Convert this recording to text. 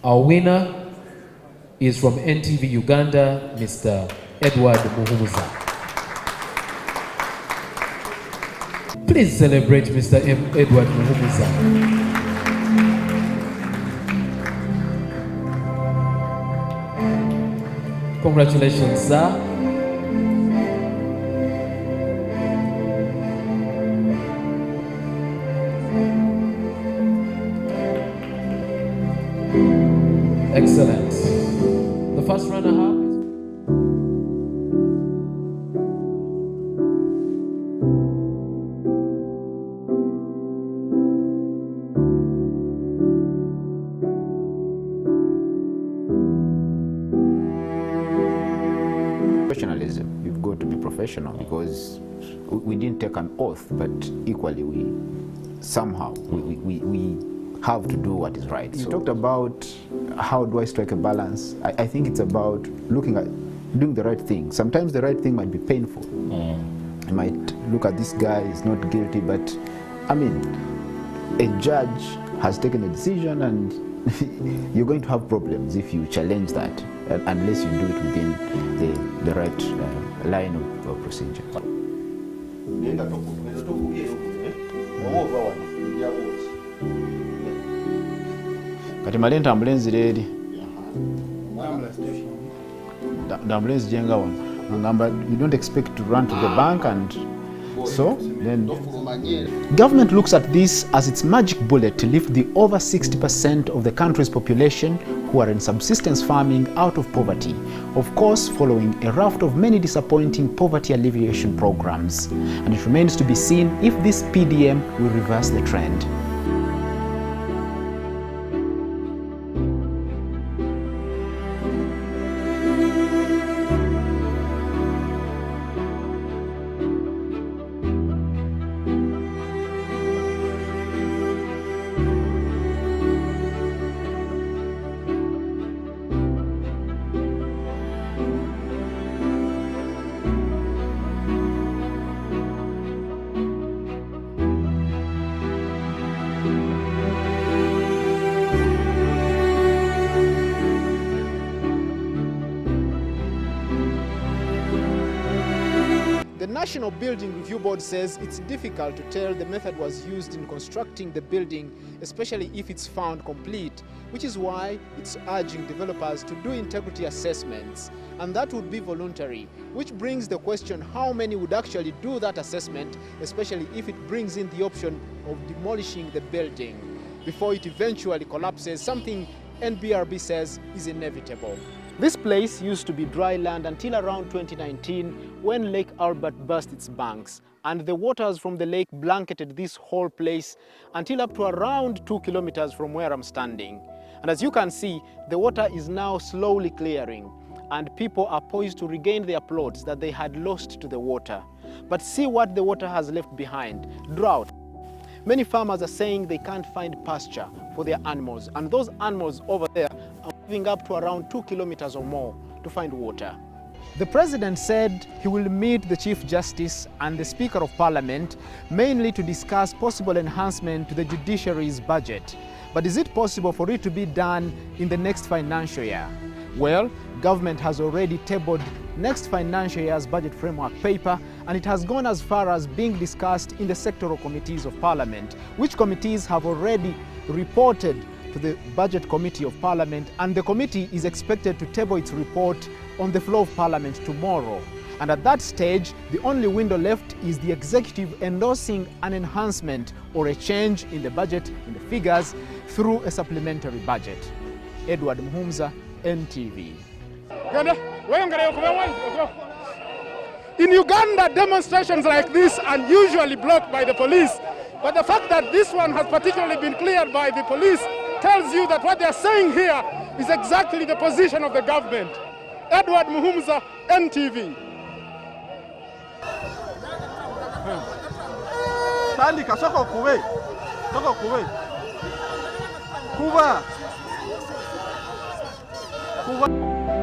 Our winner is from NTV Uganda, Mr. Edward Muhumuza. Please celebrate Mr. Edward Muhumuza. Congratulations, sir. Excellent. The first runner-up is... Professionalism. You've got to be professional because we didn't take an oath, but equally we have to do what is right. You talked about how do I strike a balance. I think it's about looking at doing the right thing. Sometimes the right thing might be painful. You might look at this guy, he's not guilty, but I mean, a judge has taken a decision and you're going to have problems if you challenge that, unless you do it within the right line of procedure. Kati malenta ambulance ready. The ambulance jenga one. Ngamba, you don't expect to run to the bank, and so then government looks at this as its magic bullet to lift the over 60% of the country's population who are in subsistence farming out of poverty, of course following a raft of many disappointing poverty alleviation programs. And it remains to be seen if this PDM will reverse the trend. The National Building Review Board says it's difficult to tell the method was used in constructing the building, especially if it's found complete, which is why it's urging developers to do integrity assessments, and that would be voluntary, which brings the question how many would actually do that assessment, especially if it brings in the option of demolishing the building before it eventually collapses, something NBRB says is inevitable. This place used to be dry land until around 2019 when Lake Albert burst its banks, and the waters from the lake blanketed this whole place until up to around 2 kilometers from where I'm standing. And as you can see, the water is now slowly clearing, and people are poised to regain their plots that they had lost to the water. But see what the water has left behind: drought. Many farmers are saying they can't find pasture for their animals, and those animals over there are moving up to around 2 kilometers or more to find water. The President said he will meet the Chief Justice and the Speaker of Parliament mainly to discuss possible enhancement to the judiciary's budget. But is it possible for it to be done in the next financial year? Well, government has already tabled next financial year's budget framework paper, and it has gone as far as being discussed in the sectoral committees of Parliament, which committees have already reported to the Budget Committee of Parliament, and the committee is expected to table its report on the floor of Parliament tomorrow. And at that stage, the only window left is the executive endorsing an enhancement or a change in the budget, in the figures, through a supplementary budget. Edward Muhumuza, NTV. In Uganda, demonstrations like this are usually blocked by the police, but the fact that this one has particularly been cleared by the police tells you that what they are saying here is exactly the position of the government. Edward Muhumuza, NTV. Tandika soko kuwe. Soko kuwe. Kuba. Kuba.